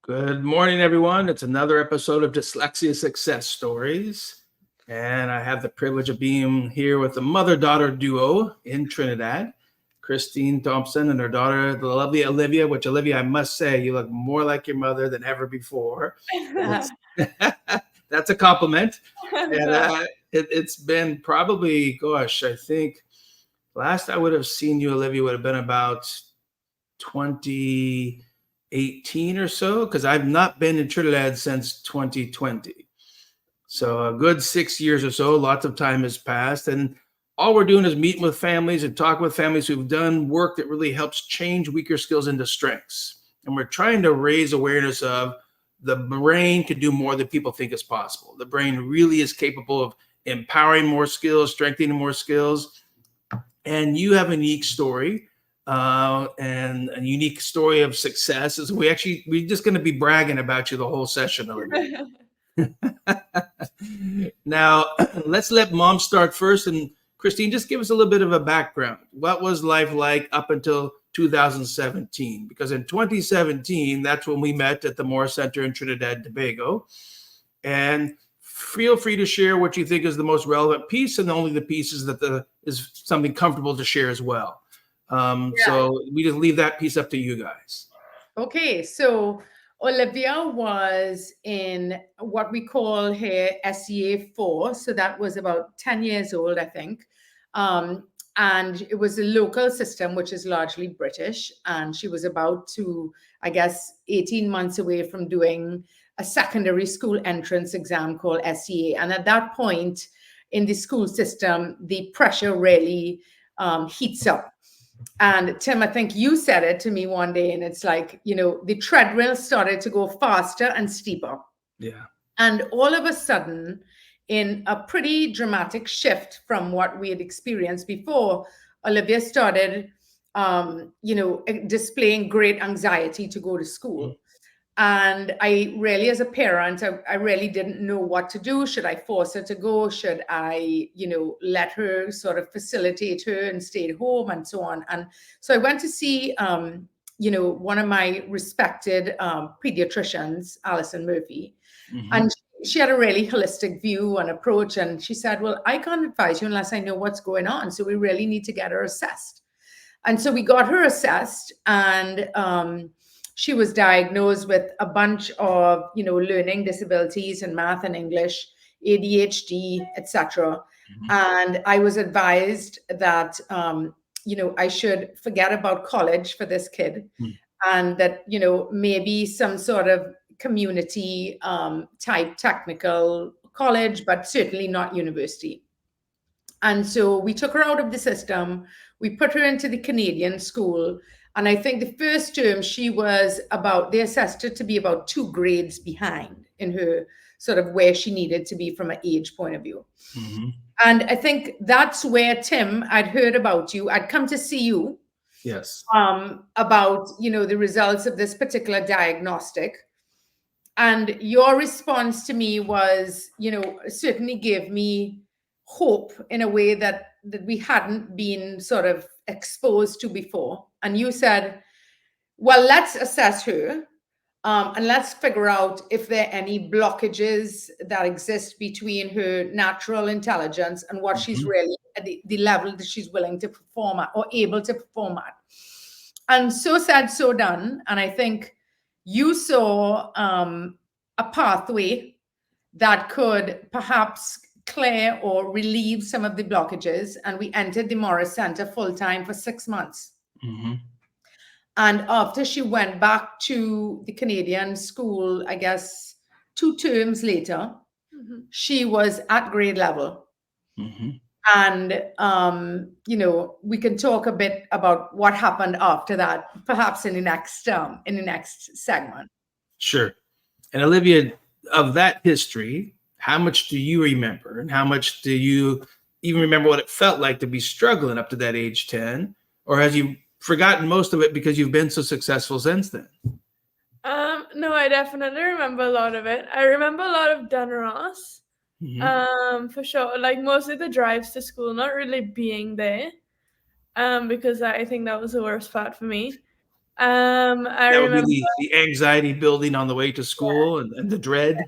Good morning, everyone. It's another episode of Dyslexia Success Stories. And I have the privilege of being here with the mother-daughter duo in Trinidad, Christine Thompson and her daughter, the lovely Olivia, which, Olivia, I must say, you look more like your mother than ever before. That's, that's a compliment. And it's been probably, gosh, I think last I would have seen you, Olivia, would have been about 2018 or so, because I've not been in Trinidad since 2020. So a good 6 years or so, lots of time has passed. And all we're doing is meeting with families and talking with families who've done work that really helps change weaker skills into strengths. And we're trying to raise awareness of the brain can do more than people think is possible. The brain really is capable of empowering more skills, strengthening more skills. And you have a unique story and a unique story of success. Is we're just going to be bragging about you the whole session, Olivia. Now, let's let Mom start first. And Christine, just give us a little bit of a background. What was life like up until 2017? Because in 2017, that's when we met at the Moore Center in Trinidad and Tobago. And feel free to share what you think is the most relevant piece, and only the pieces that is something comfortable to share as well. So we just leave that piece up to you guys. Okay, so Olivia was in what we call here SEA 4. So that was about 10 years old, I think. And it was a local system, which is largely British. And she was about to, I guess, 18 months away from doing a secondary school entrance exam called SEA. And at that point in the school system, the pressure really heats up. And Tim, I think you said it to me one day, and it's like, the treadmill started to go faster and steeper. Yeah. And all of a sudden, in a pretty dramatic shift from what we had experienced before, Olivia started, displaying great anxiety to go to school. Mm-hmm. And I really, as a parent, I really didn't know what to do. Should I force her to go? Should I, let her sort of facilitate her and stay at home and so on? And so I went to see, one of my respected pediatricians, Alison Murphy. Mm-hmm. And she had a really holistic view and approach. And she said, well, I can't advise you unless I know what's going on. So we really need to get her assessed. And so we got her assessed, and she was diagnosed with a bunch of, learning disabilities in math and English, ADHD, etc. Mm-hmm. And I was advised that, I should forget about college for this kid, and that, maybe some sort of community type technical college, but certainly not university. And so we took her out of the system. We put her into the Canadian school. And I think the first term they assessed her to be about 2 grades behind in her sort of where she needed to be from an age point of view. Mm-hmm. And I think that's where, Tim, I'd heard about you. I'd come to see you. Yes. About, the results of this particular diagnostic. And your response to me was, certainly gave me hope in a way that we hadn't been sort of exposed to before. And you said, well, let's assess her and let's figure out if there are any blockages that exist between her natural intelligence and what she's really at the level that she's willing to perform at or able to perform at. And so said, so done. And I think you saw a pathway that could perhaps clear or relieve some of the blockages. And we entered the Morris Center full-time for 6 months. Mm-hmm. And after she went back to the Canadian school, I guess 2 terms later, she was at grade level. Mm-hmm. And, we can talk a bit about what happened after that, perhaps in the next segment. Sure. And Olivia, of that history, how much do you remember, and how much do you even remember what it felt like to be struggling up to that age 10? Or have you forgotten most of it because you've been so successful since then? No, I definitely remember a lot of it. I remember a lot of Dunross. Mm-hmm. For sure. Like mostly the drives to school, not really being there. Because I think that was the worst part for me. I That would remember. be the anxiety building on the way to school and the dread.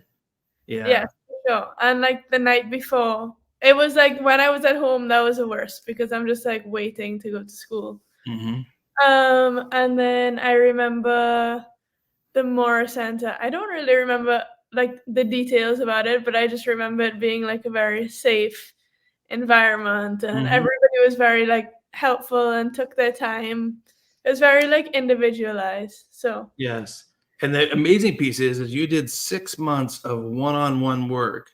Yeah. Yes, for sure. And like the night before, it was like when I was at home, that was the worst because I'm just like waiting to go to school. Mm-hmm. And then I remember the Mora Center. I don't really remember like the details about it, but I just remember it being like a very safe environment, and Mm-hmm. everybody was very like helpful and took their time. It was very like individualized. So Yes. And the amazing piece is you did 6 months of one-on-one work,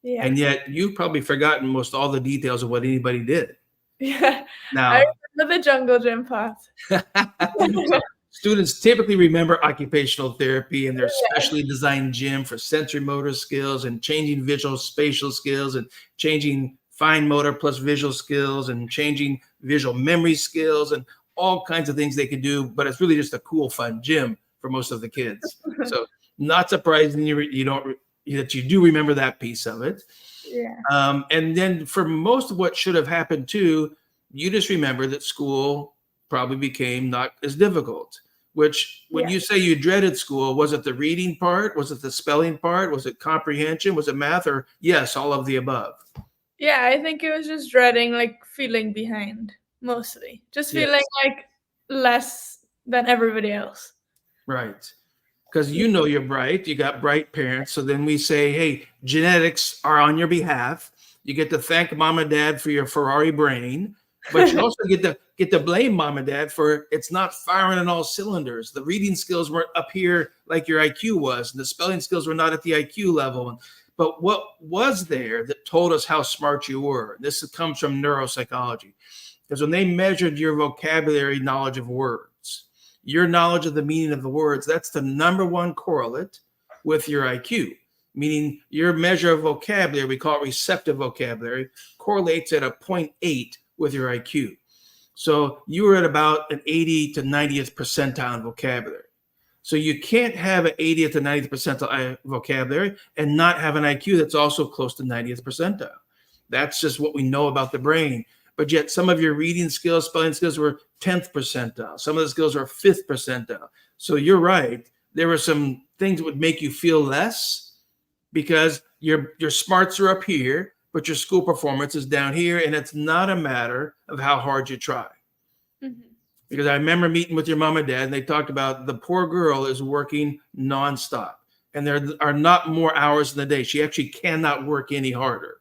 yeah, and yet you've probably forgotten most all the details of what anybody did. yeah. I Now, remember the jungle gym part. so students typically remember occupational therapy and their Yeah. specially designed gym for sensory motor skills and changing visual spatial skills and changing fine motor plus visual skills and changing visual memory skills and all kinds of things they can do. But it's really just a cool, fun gym for most of the kids. So not surprising you don't that you do remember that piece of it. Yeah. And then for most of what should have happened too, you just remember that school probably became not as difficult. Which, when Yeah. you say you dreaded school, was it the reading part? Was it the spelling part? Was it comprehension? Was it math? Or yes, all of the above? Yeah, I think it was just dreading, like feeling behind mostly. Just Yes. feeling like less than everybody else. Right. Because you know you're bright. You got bright parents. So then we say, hey, genetics are on your behalf. You get to thank mom and dad for your Ferrari brain, but you also get to blame mom and dad for it's not firing on all cylinders. The reading skills weren't up here like your IQ was, and the spelling skills were not at the IQ level. But what was there that told us how smart you were? This comes from neuropsychology. Because when they measured your vocabulary knowledge of words, your knowledge of the meaning of the words, that's the number one correlate with your IQ. Meaning your measure of vocabulary, we call it receptive vocabulary, correlates at a 0.8 with your IQ. So you were at about an 80 to 90th percentile in vocabulary. So you can't have an 80th to 90th percentile vocabulary and not have an IQ that's also close to 90th percentile. That's just what we know about the brain. But yet some of your reading skills, spelling skills were 10th percentile. Some of the skills are 5th percentile. So you're right. There were some things that would make you feel less because your smarts are up here, but your school performance is down here. And it's not a matter of how hard you try. Mm-hmm. Because I remember meeting with your mom and dad, and they talked about the poor girl is working nonstop. And there are not more hours in the day. She actually cannot work any harder.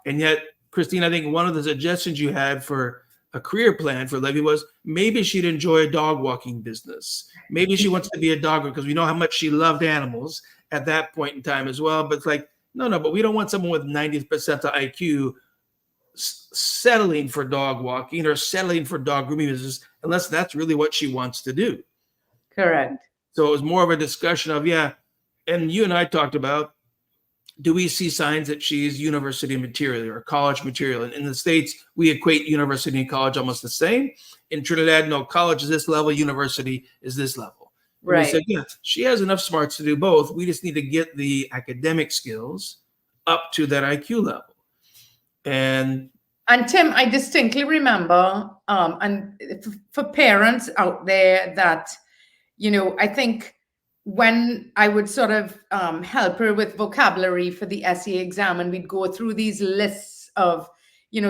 And yet, Christine, I think one of the suggestions you had for a career plan for Olivia was maybe she'd enjoy a dog walking business. Maybe she wants to be a dog because we know how much she loved animals at that point in time as well. But it's like, no, but we don't want someone with 90th percentile IQ settling for dog walking or settling for dog grooming business unless that's really what she wants to do. Correct. So it was more of a discussion of, yeah, and you and I talked about, do we see signs that she's university material or college material? And in the States, we equate university and college almost the same. In Trinidad, no, college is this level, university is this level. Right. We said, yeah, she has enough smarts to do both. We just need to get the academic skills up to that IQ level. And Tim, I distinctly remember, and for parents out there that, I think when I would sort of help her with vocabulary for the essay exam, and we'd go through these lists of,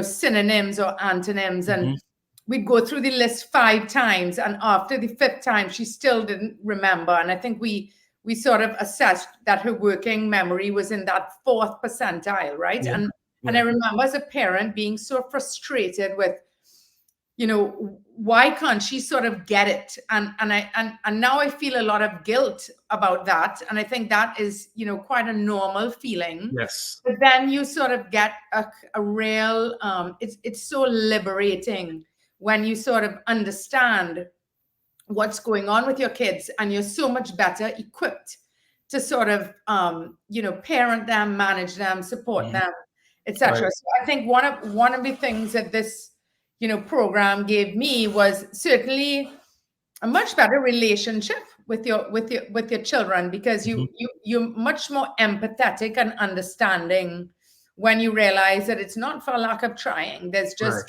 synonyms or antonyms, and we'd go through the list 5 times, and after the 5th time, she still didn't remember. And I think we sort of assessed that her working memory was in that 4th percentile, right? Yeah. And I remember as a parent being so frustrated with, why can't she sort of get it? And now I feel a lot of guilt about that. And I think that is, quite a normal feeling. yes, But then you sort of get a real, it's so liberating when you sort of understand what's going on with your kids, and you're so much better equipped to sort of, parent them, manage them, support them, etc. Right. So I think one of the things that this, program gave me was certainly a much better relationship with your children, because you're much more empathetic and understanding when you realize that it's not for lack of trying. There's just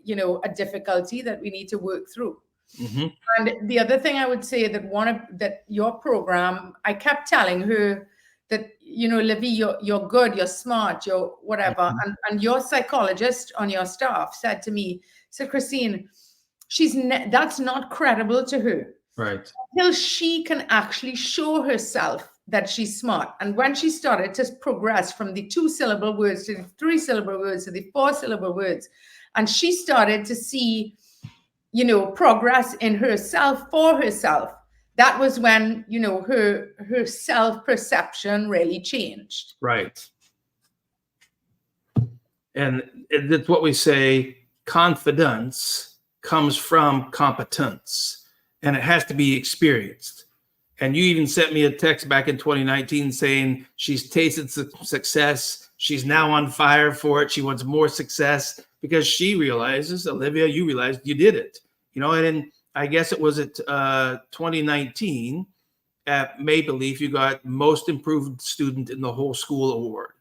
Right. a difficulty that we need to work through. Mhm. And the other thing I would say that your program, I kept telling her that, Livy, you're good, you're smart, you're whatever. Mhm. And your psychologist on your staff said to me, said, Christine, that's not credible to her Right. until she can actually show herself that she's smart. And when she started to progress from the 2-syllable words to the 3-syllable words to the 4-syllable words, and she started to see, progress in herself for herself, that was when, her self-perception really changed. Right. And that's what we say, confidence comes from competence, and it has to be experienced. And you even sent me a text back in 2019 saying she's tasted success. She's now on fire for it. She wants more success because she realizes, Olivia, you realized you did it. And then I guess it was at 2019 at Maple Leaf, you got most improved student in the whole school award.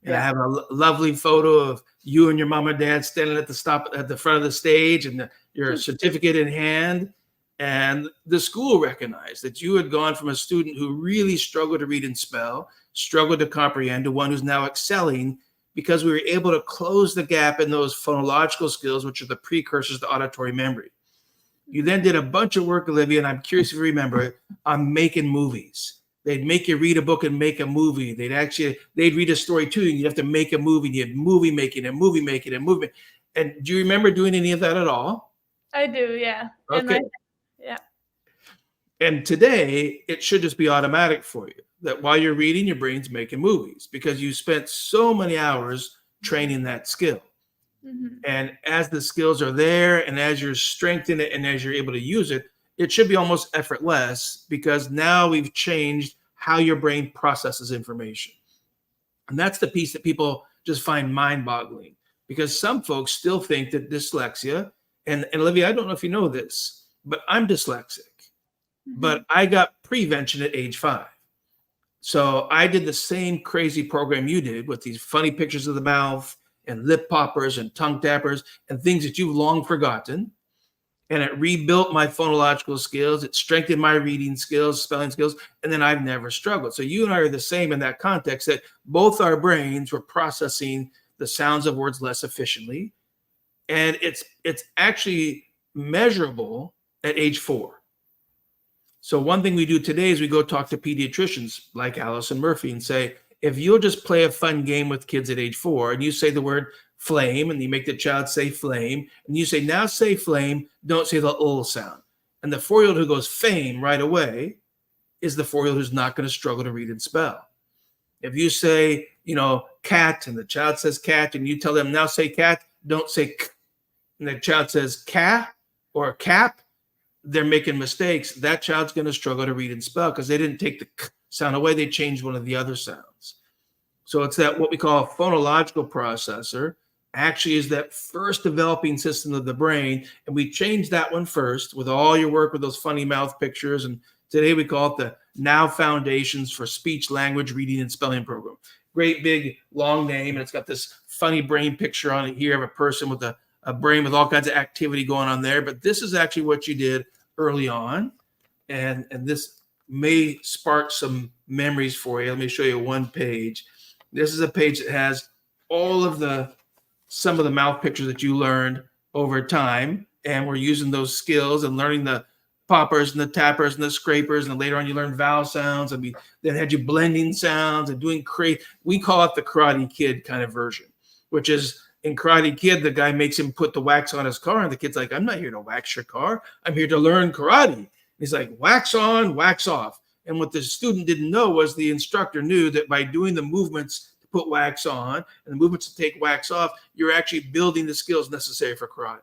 And I have a lovely photo of you and your mom and dad standing at the front of the stage, and your certificate in hand. And the school recognized that you had gone from a student who really struggled to read and spell, struggled to comprehend, to one who's now excelling because we were able to close the gap in those phonological skills, which are the precursors to auditory memory. You then did a bunch of work, Olivia, and I'm curious if you remember it, on making movies. They'd make you read a book and make a movie. They'd read a story too, and you'd have to make a movie. You had movie making and movie making and movie. And do you remember doing any of that at all? I do, yeah. Okay. Yeah. And today, it should just be automatic for you that while you're reading, your brain's making movies because you spent so many hours training that skill. Mm-hmm. And as the skills are there and as you're strengthening it and as you're able to use it, it should be almost effortless because now we've changed how your brain processes information. And that's the piece that people just find mind-boggling because some folks still think that dyslexia, and Olivia, I don't know if you know this, but I'm dyslexic. But I got prevention at age 5. So I did the same crazy program you did with these funny pictures of the mouth and lip poppers and tongue tappers and things that you've long forgotten. And it rebuilt my phonological skills. It strengthened my reading skills, spelling skills, and then I've never struggled. So you and I are the same in that context, that both our brains were processing the sounds of words less efficiently. And it's actually measurable at age 4. So one thing we do today is we go talk to pediatricians like Allison Murphy and say, if you'll just play a fun game with kids at age 4 and you say the word flame and you make the child say flame and you say, now say flame, don't say the ul sound. And the 4-year-old who goes fame right away is the 4-year-old who's not going to struggle to read and spell. If you say, cat and the child says cat and you tell them now say cat, don't say k, and the child says ca or cap, they're making mistakes. That child's going to struggle to read and spell because they didn't take the k sound away. They changed one of the other sounds. So it's that what we call a phonological processor actually is that first developing system of the brain. And we changed that one first with all your work with those funny mouth pictures. And today we call it the Now Foundations for Speech, Language, Reading, and Spelling Program. Great big long name. And it's got this funny brain picture on it here of a person with a brain with all kinds of activity going on there. But this is actually what you did early on. And this may spark some memories for you. Let me show you one page. This is a page that has all of some of the mouth pictures that you learned over time. And we're using those skills and learning the poppers and the tappers and the scrapers. And later on, you learned vowel sounds. And we then had you blending sounds and doing we call it the Karate Kid kind of version, which is in Karate Kid, the guy makes him put the wax on his car. And the kid's like, I'm not here to wax your car. I'm here to learn karate. He's like, wax on, wax off. And what the student didn't know was the instructor knew that by doing the movements to put wax on and the movements to take wax off, you're actually building the skills necessary for karate.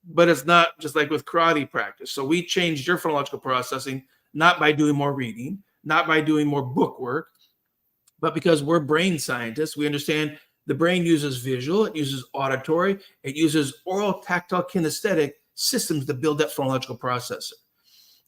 But it's not just like with karate practice. So we changed your phonological processing, not by doing more reading, not by doing more book work, but because we're brain scientists, we understand the brain uses visual, it uses auditory, it uses oral, tactile, kinesthetic systems to build that phonological processor.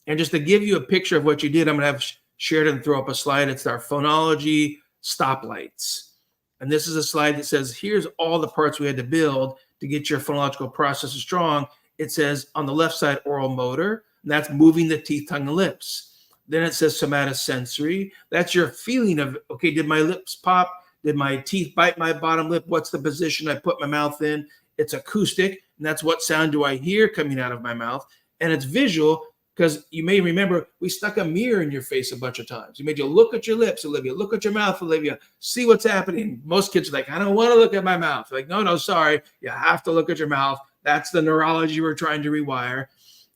And just to give you a picture of what you did, I'm going to have Sheridan throw up a slide. It's our phonology stoplights. And this is a slide that says, here's all the parts we had to build to get your phonological processor strong. it says on the left side, oral motor, and that's moving the teeth, tongue, and lips. Then it says somatosensory. That's your feeling of, okay, did my lips pop? Did my teeth bite my bottom lip? What's the position I put my mouth in? It's acoustic, and that's what sound do I hear coming out of my mouth. And it's visual, because you may remember we stuck a mirror in your face a bunch of times. We made you look at your lips, Olivia, look at your mouth, Olivia, see what's happening. Most kids are like, I don't want to look at my mouth. Like, no, sorry, you have to look at your mouth. That's the neurology we're trying to rewire.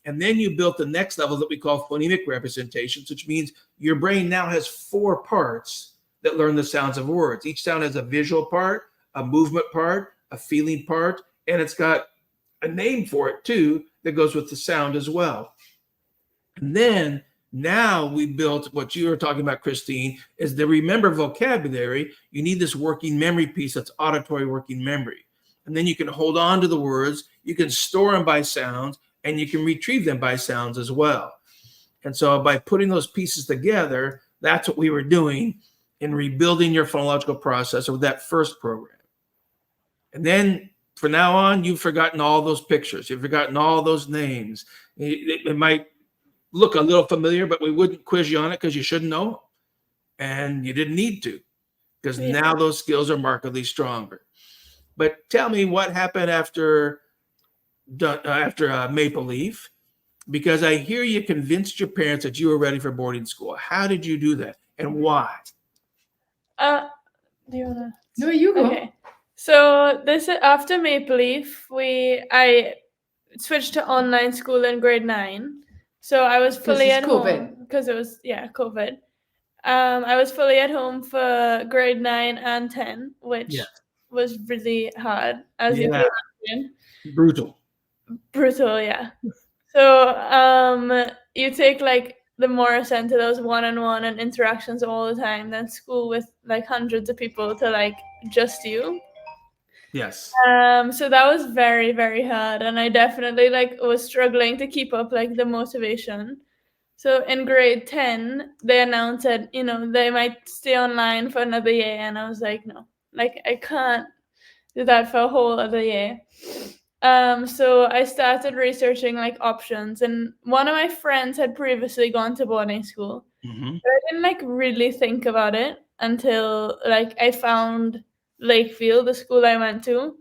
And then you built the next level that we call phonemic representations, which means your brain now has 4 parts that learn the sounds of words. Each sound has a visual part, a movement part, a feeling part, and it's got a name for it too that goes with the sound as well. And then now we built what you were talking about, Christine, is the remember vocabulary. You need this working memory piece that's auditory working memory. And then you can hold on to the words, you can store them by sounds, and you can retrieve them by sounds as well. And so by putting those pieces together, that's what we were doing in rebuilding your phonological process with that first program. And then from now on, you've forgotten all those pictures. You've forgotten all those names. It might look a little familiar, but we wouldn't quiz you on it because you shouldn't know. And you didn't need to, because now those skills are markedly stronger. But tell me what happened after Maple Leaf, because I hear you convinced your parents that you were ready for boarding school. How did you do that, and why? Do you wanna? No, you go. Okay. So this after Maple Leaf, I switched to online school in grade 9. So I was fully at home because it was COVID. I was fully at home for grade 9 and 10, which was really hard, as you can imagine. Brutal, yeah. So you take like the more center, those one-on-one and interactions all the time, then school with like hundreds of people to like just you. Yes. So that was very, very hard, and I definitely like was struggling to keep up like the motivation. So in grade 10, they announced that, they might stay online for another year, and I was like, no, like I can't do that for a whole other year. So I started researching like options, and one of my friends had previously gone to boarding school. Mm-hmm. But I didn't like really think about it until like I found Lakefield, the school I went to.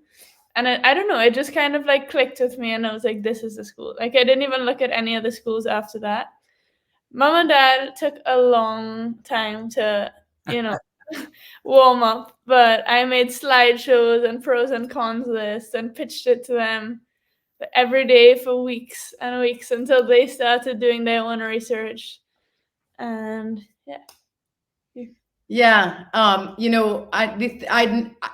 And I don't know, it just kind of like clicked with me, and I was like, this is the school. Like I didn't even look at any other schools after that. Mom and Dad took a long time to, warm up, but I made slideshows and pros and cons lists and pitched it to them every day for weeks and weeks until they started doing their own research. And I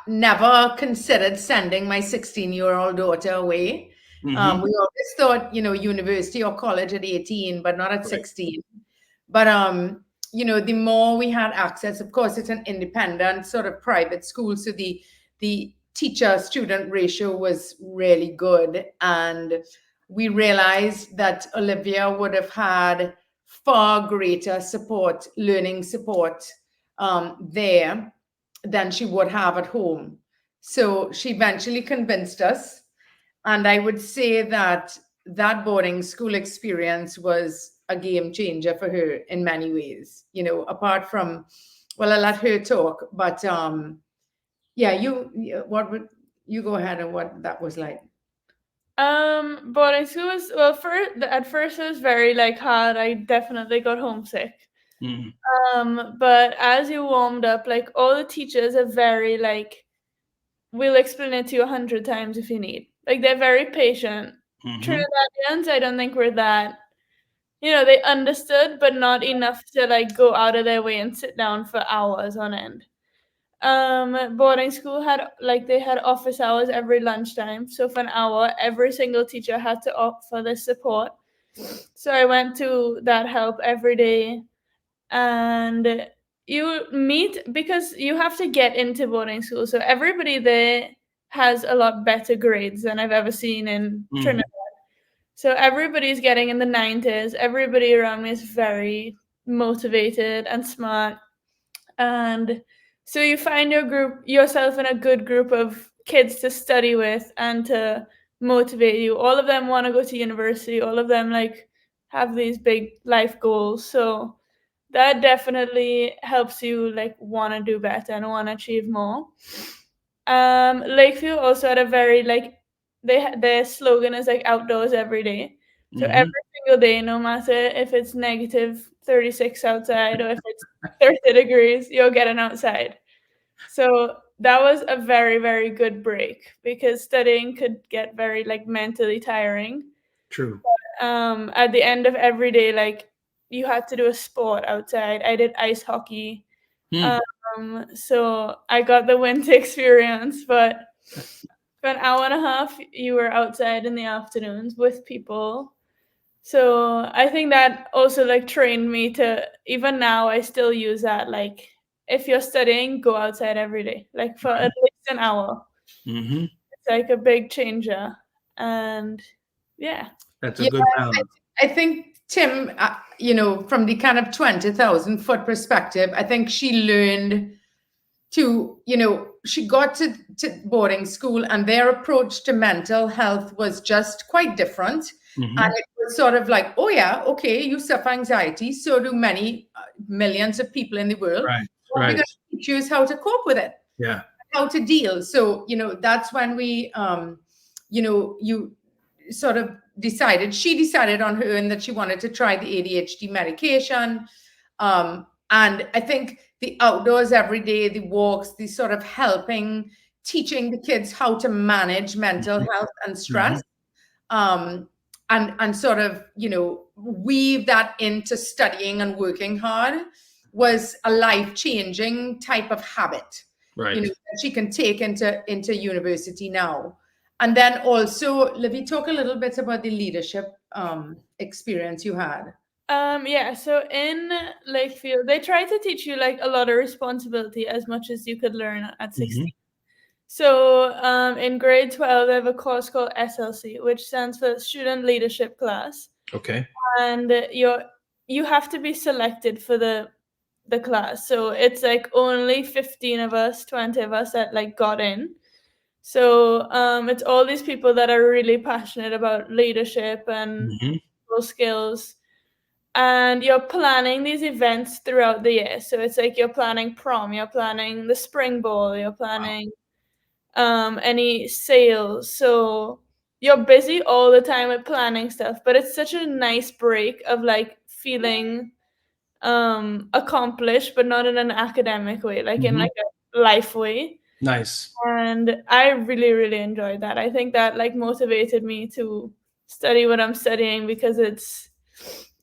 never considered sending my 16-year-old daughter away. Mm-hmm. We always thought, university or college at 18, but not at 16. But the more we had access, of course, it's an independent sort of private school, so the teacher-student ratio was really good, and we realized that Olivia would have had far greater support, learning support there than she would have at home. So she eventually convinced us, and I would say that boarding school experience was a game changer for her in many ways, apart from, well, I'll let her talk, but you go ahead and what that was like. Boarding school was, well, at first it was very like hard. I definitely got homesick. Mm-hmm. But as you warmed up, like all the teachers are very like, we'll explain it to you 100 times if you need. Like they're very patient. Mm-hmm. Trinidadians, I don't think we're that. They understood, but not enough to like go out of their way and sit down for hours on end. Boarding school they had office hours every lunchtime. So for an hour, every single teacher had to offer the support. So I went to that help every day, and you meet, because you have to get into boarding school. So everybody there has a lot better grades than I've ever seen in Trinidad. So everybody's getting in the 90s. Everybody around me is very motivated and smart. And so you find yourself in a good group of kids to study with and to motivate you. All of them want to go to university. All of them like have these big life goals. So that definitely helps you like want to do better and want to achieve more. Lakeview also had a very like their slogan is like outdoors every day. So Mhm. every single day, no matter if it's negative 36 outside or if it's 30 degrees, you're getting outside. So that was a very, very good break because studying could get very like mentally tiring. True. At the end of every day, like you had to do a sport outside. I did ice hockey. Hmm. So I got the winter experience, but for an hour and a half, you were outside in the afternoons with people. So I think that also like trained me to, even now I still use that. Like if you're studying, go outside every day, like for at least an hour. Hmm. It's like a big changer. And yeah. That's a Yeah, good balance. I think Tim, from the kind of 20,000-foot perspective, I think she learned to, she got to boarding school and their approach to mental health was just quite different. Mhm. And it was sort of like, oh yeah, okay, you suffer anxiety, so do many millions of people in the world. Right. What we're Right. going to teach you is how to cope with it, Yeah. how to deal. So, that's when we, you sort of she decided on her own that she wanted to try the ADHD medication. And I think the outdoors every day, the walks, the sort of teaching the kids how to manage mental Mhm. health and stress, and sort of, weave that into studying and working hard was a life-changing type of habit, Right. that she can take into university now. And then also, Livy, talk a little bit about the leadership experience you had. Yeah, so in Lakefield, they try to teach you like a lot of responsibility as much as you could learn at 16. Mhm. So in grade 12, they have a course called SLC, which stands for Student Leadership Class. Okay. And you have to be selected for the class. So it's like only 15 of us, 20 of us that like got in. So it's all these people that are really passionate about leadership and Mhm. people skills. And you're planning these events throughout the year. So it's like you're planning prom, you're planning the spring ball, you're planning any sales. So you're busy all the time with planning stuff, but it's such a nice break of like feeling accomplished, but not in an academic way, like in Mhm. like a life way. Nice. And I really, really enjoyed that. I think that like motivated me to study what I'm studying because it's,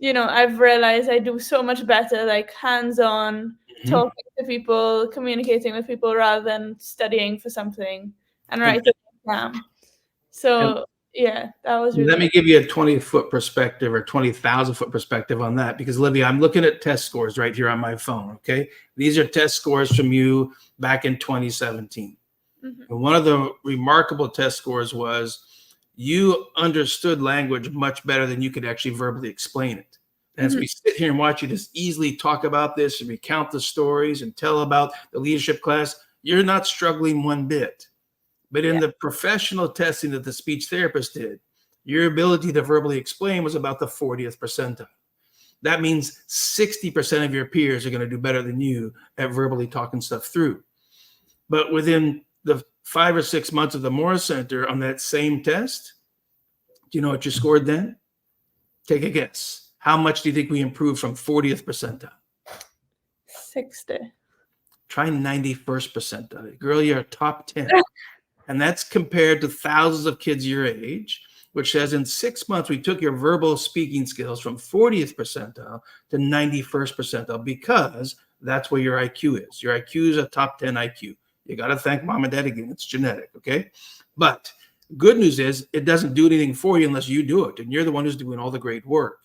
I've realized I do so much better, like hands-on, Mhm. talking to people, communicating with people rather than studying for something and And, writing an exam. and So yeah, that was let really me give you a 20-foot perspective or 20,000-foot perspective on that, because Olivia, I'm looking at test scores right here on my phone. Okay. These are test scores from you back in 2017. Mhm. And one of the remarkable test scores was you understood language much better than you could actually verbally explain it. And as Mhm. we sit here and watch you just easily talk about this and recount the stories and tell about the leadership class, you're not struggling one bit. But in Yeah. the professional testing that the speech therapist did, your ability to verbally explain was about the 40th percentile. That means 60% of your peers are going to do better than you at verbally talking stuff through. But within the 5 or 6 months of the Morris Center on that same test, do you know what you scored then? Take a guess. How much do you think we improved from 40th percentile? 60. Try 91st percentile. Girl, you're a top 10. And that's compared to thousands of kids your age, which says in 6 months, we took your verbal speaking skills from 40th percentile to 91st percentile, because that's where your IQ is. Your IQ is a top 10 IQ. You got to thank mom and dad again. It's genetic, okay? But good news is it doesn't do anything for you unless you do it. And you're the one who's doing all the great work.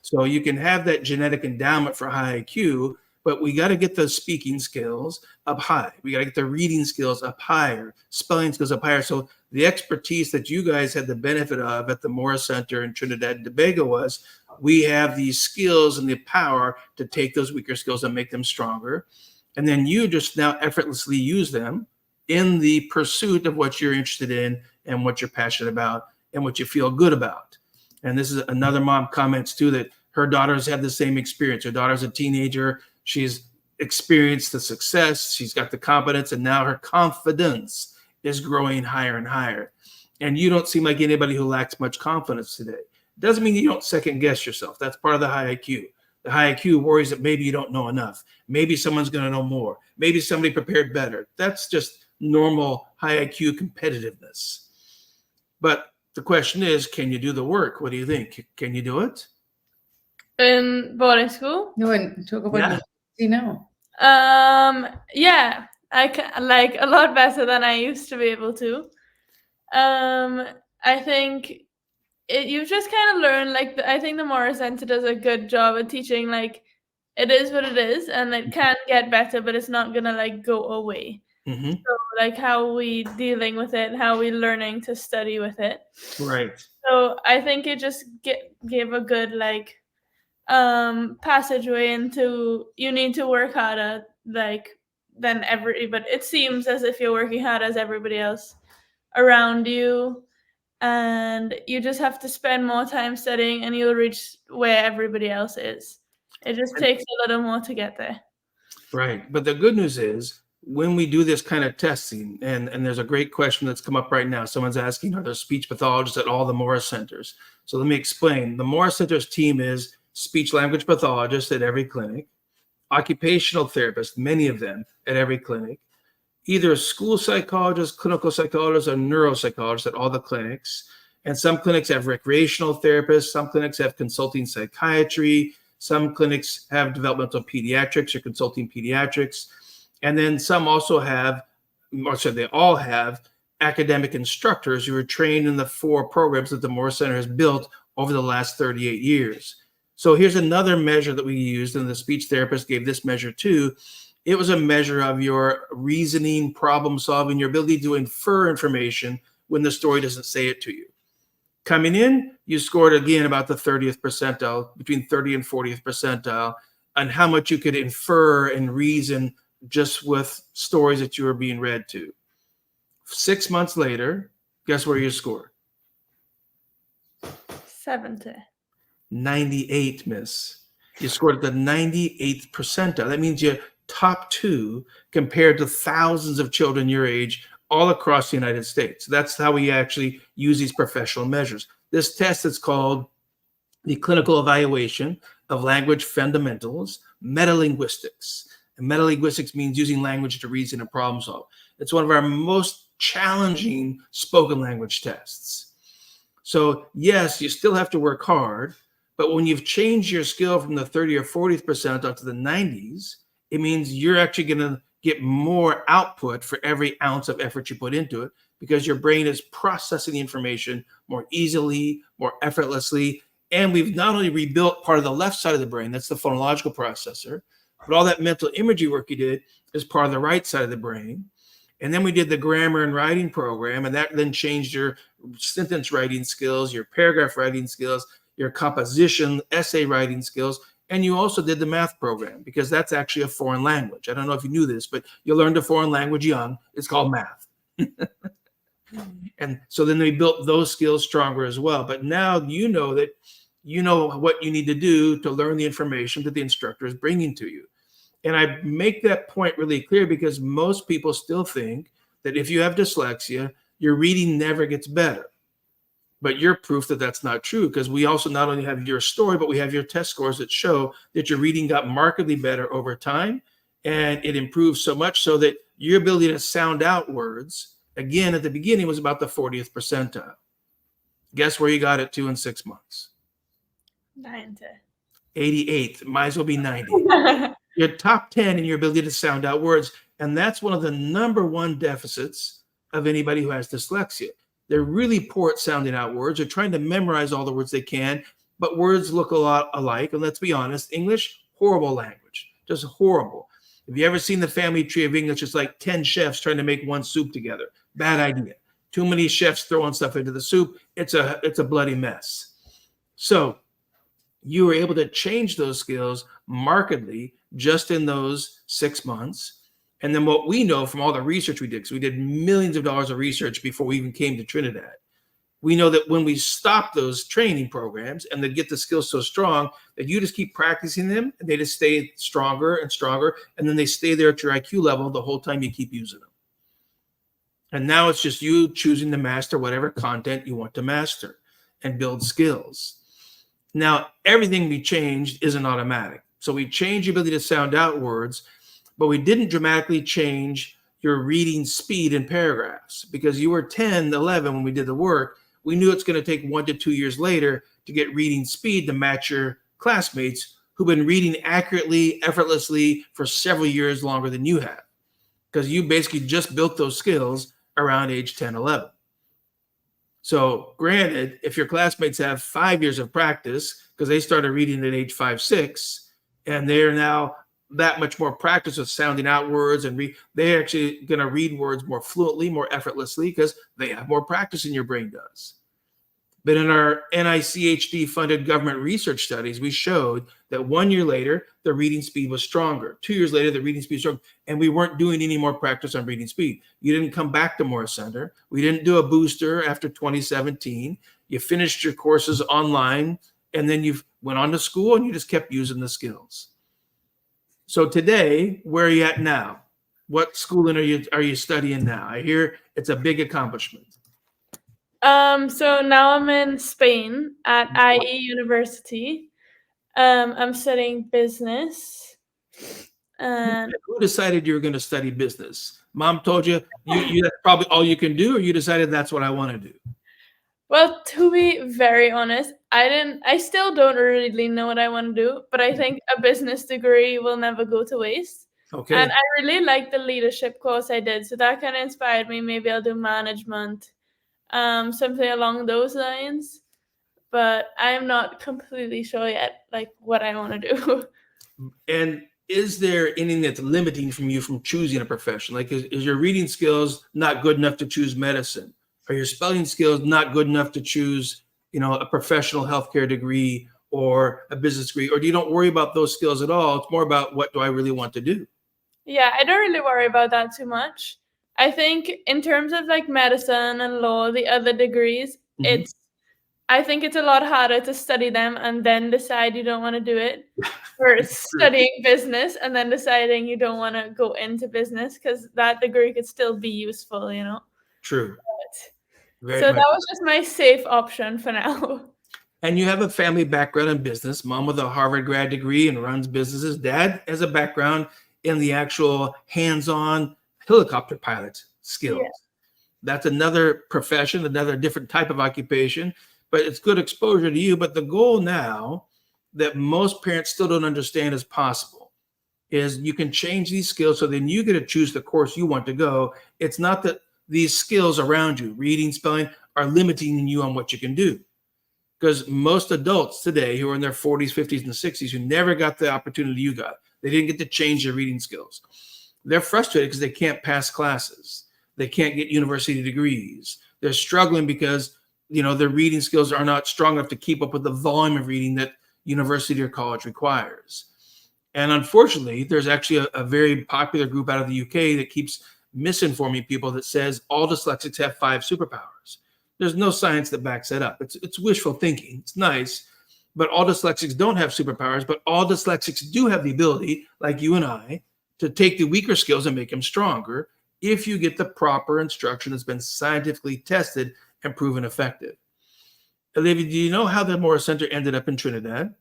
So you can have that genetic endowment for high IQ, but we got to get those speaking skills up high. We got to get the reading skills up higher, spelling skills up higher. So the expertise that you guys had the benefit of at the Morris Center in Trinidad and Tobago was, we have these skills and the power to take those weaker skills and make them stronger. And then you just now effortlessly use them in the pursuit of what you're interested in and what you're passionate about and what you feel good about. And this is another mom comments too, that her daughters had the same experience. Her daughter's a teenager. She's experienced the success. She's got the competence, and now her confidence is growing higher and higher. And you don't seem like anybody who lacks much confidence today. Doesn't mean you don't second guess yourself. That's part of the high IQ. The high IQ worries that maybe you don't know enough. Maybe someone's going to know more. Maybe somebody prepared better. That's just normal high IQ competitiveness. But the question is, can you do the work? What do you think? Can you do it? In boarding school? No, and talk about Yeah. you know. Yeah, I can, like, a lot better than I used to be able to. I think you've just kind of learned, like, I think the Morris Center does a good job at teaching, like, it is what it is, and it can get better, but it's not gonna, like, go away. Mm-hmm. So, like, how we dealing with it, how we learning to study with it. Right. So I think it just gave a good, like, passageway into, you need to work harder, like, than but it seems as if you're working hard as everybody else around you, and you just have to spend more time studying and you'll reach where everybody else is. It just takes a little more to get there. Right. But the good news is, when we do this kind of testing, and there's a great question that's come up right now. Someone's asking, are there speech pathologists at all the Morris Centers? So let me explain. The Morris Centers team is speech language pathologists at every clinic, occupational therapists, many of them at every clinic, either school psychologists, clinical psychologists, or neuropsychologists at all the clinics. And some clinics have recreational therapists. Some clinics have consulting psychiatry. Some clinics have developmental pediatrics or consulting pediatrics. And then some also have, or so they all have, academic instructors who are trained in the 4 programs that the Morris Center has built over the last 38 years. So here's another measure that we used, and the speech therapist gave this measure too. It was a measure of your reasoning, problem solving, your ability to infer information when the story doesn't say it to you. Coming in, you scored again about the 30th percentile, between 30 and 40th percentile, on how much you could infer and reason just with stories that you were being read to. 6 months later, guess where you scored? 70. 98, miss. You scored at the 98th percentile. That means you're top 2 compared to thousands of children your age all across the United States. That's how we actually use these professional measures. This test is called the Clinical Evaluation of Language Fundamentals, Metalinguistics. And metalinguistics means using language to reason and problem solve. It's one of our most challenging spoken language tests. So yes, you still have to work hard, but when you've changed your skill from the 30 or 40th percentile to the 90s, it means you're actually going to get more output for every ounce of effort you put into it, because your brain is processing the information more easily, more effortlessly. And we've not only rebuilt part of the left side of the brain, that's the phonological processor, but all that mental imagery work you did is part of the right side of the brain. And then we did the grammar and writing program, and that then changed your sentence writing skills, your paragraph writing skills, your composition, essay writing skills. And you also did the math program, because that's actually a foreign language. I don't know if you knew this, but you learned a foreign language young. It's called math. And so then they built those skills stronger as well. But now you know that you know what you need to do to learn the information that the instructor is bringing to you. And I make that point really clear because most people still think that if you have dyslexia, your reading never gets better. But you're proof that that's not true, because we also not only have your story, but we have your test scores that show that your reading got markedly better over time, and it improved so much so that your ability to sound out words, again, at the beginning was about the 40th percentile. Guess where you got it to in 6 months? 90. 88th. Might as well be 90. You're top 10 in your ability to sound out words. And that's one of the number 1 deficits of anybody who has dyslexia. They're really poor at sounding out words. They're trying to memorize all the words they can, but words look a lot alike. And let's be honest, English, horrible language, just horrible. Have you ever seen the family tree of English? It's like 10 chefs trying to make one soup together. Bad idea. Too many chefs throwing stuff into the soup. It's a bloody mess. So you were able to change those skills markedly just in those 6 months. And then what we know from all the research we did, because we did millions of dollars of research before we even came to Trinidad, we know that when we stop those training programs and they get the skills so strong that you just keep practicing them and they just stay stronger and stronger. And then they stay there at your IQ level the whole time you keep using them. And now it's just you choosing to master whatever content you want to master and build skills. Now, everything we changed isn't automatic. So we changed your ability to sound out words, but we didn't dramatically change your reading speed in paragraphs because you were 10, 11 when we did the work. We knew it's going to take 1 to 2 years later to get reading speed to match your classmates who've been reading accurately, effortlessly for several years longer than you have, because you basically just built those skills around age 10, 11. So granted, if your classmates have 5 years of practice because they started reading at age 5, 6, and they're now that much more practice with sounding out words and they're actually going to read words more fluently, more effortlessly because they have more practice than your brain does. But in our NICHD funded government research studies, we showed that 1 year later, the reading speed was stronger. 2 years later, the reading speed was stronger. And we weren't doing any more practice on reading speed. You didn't come back to Morris Center. We didn't do a booster after 2017. You finished your courses online, and then you went on to school and you just kept using the skills. So today, where are you at now? What schooling are you studying now? I hear it's a big accomplishment. So now I'm in Spain at IE University. I'm studying business. And who decided you were going to study business? Mom told you that's probably all you can do, or you decided that's what I want to do? Well, to be very honest, I still don't really know what I want to do, but I think a business degree will never go to waste. Okay. And I really like the leadership course I did. So that kind of inspired me. Maybe I'll do management, something along those lines. But I'm not completely sure yet, like what I want to do. And is there anything that's limiting from you from choosing a profession? Like, is your reading skills not good enough to choose medicine? Are your spelling skills not good enough to choose, a professional healthcare degree or a business degree? Or do you don't worry about those skills at all? It's more about what do I really want to do? Yeah, I don't really worry about that too much. I think in terms of like medicine and law, the other degrees, I think it's a lot harder to study them and then decide you don't want to do it, or studying business and then deciding you don't want to go into business, because that degree could still be useful, True. So that was just my safe option for now. And you have a family background in business. Mom with a Harvard grad degree and runs businesses. Dad has a background in the actual hands-on helicopter pilot skills. Yeah. That's another profession, another different type of occupation, but it's good exposure to you. But the goal now that most parents still don't understand is possible is you can change these skills so then you get to choose the course you want to go. It's not that these skills around you, reading, spelling, are limiting you on what you can do. Because most adults today who are in their 40s, 50s, and 60s who never got the opportunity you got, they didn't get to change their reading skills. They're frustrated because they can't pass classes. They can't get university degrees. They're struggling because their reading skills are not strong enough to keep up with the volume of reading that university or college requires. And unfortunately, there's actually a very popular group out of the UK that keeps misinforming people that says all dyslexics have 5 superpowers. There's no science that backs that up. It's wishful thinking. It's nice, but all dyslexics don't have superpowers, but all dyslexics do have the ability, like you and I, to take the weaker skills and make them stronger if you get the proper instruction that's been scientifically tested and proven effective. Olivia, do you know how the Morris Center ended up in Trinidad?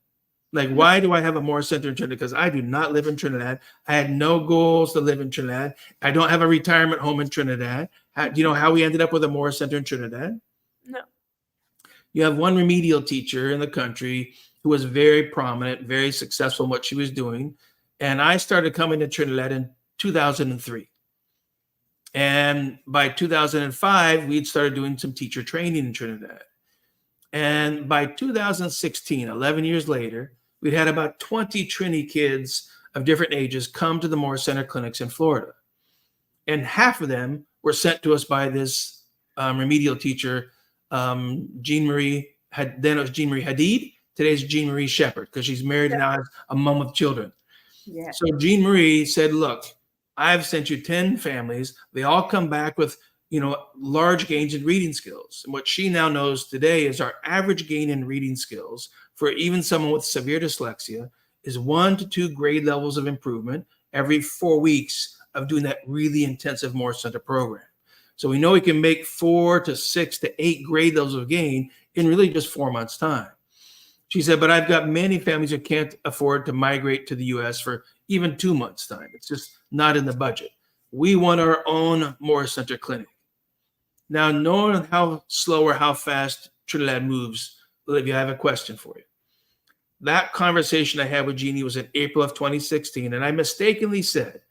Like, why do I have a Morris Center in Trinidad? Because I do not live in Trinidad. I had no goals to live in Trinidad. I don't have a retirement home in Trinidad. Do you know how we ended up with a Morris Center in Trinidad? No. You have one remedial teacher in the country who was very prominent, very successful in what she was doing. And I started coming to Trinidad in 2003. And by 2005, we'd started doing some teacher training in Trinidad. And by 2016, 11 years later, we'd had about 20 Trini kids of different ages come to the Morris Center clinics in Florida. And half of them were sent to us by this remedial teacher, Jean Marie Hadid. Today's Jean Marie Shepherd, because she's married and now has a mom with children. Yeah. So Jean Marie said, look, I've sent you 10 families. They all come back with, large gains in reading skills. And what she now knows today is our average gain in reading skills for even someone with severe dyslexia is 1 to 2 grade levels of improvement every 4 weeks of doing that really intensive More Center program. So we know we can make 4 to 6 to 8 grade levels of gain in really just 4 months' time. She said, but I've got many families who can't afford to migrate to the US for even 2 months' time. It's just not in the budget. We want our own More Center clinic. Now, knowing how slow or how fast Trinidad moves, Olivia, I have a question for you. That conversation I had with Jeannie was in April of 2016, and I mistakenly said,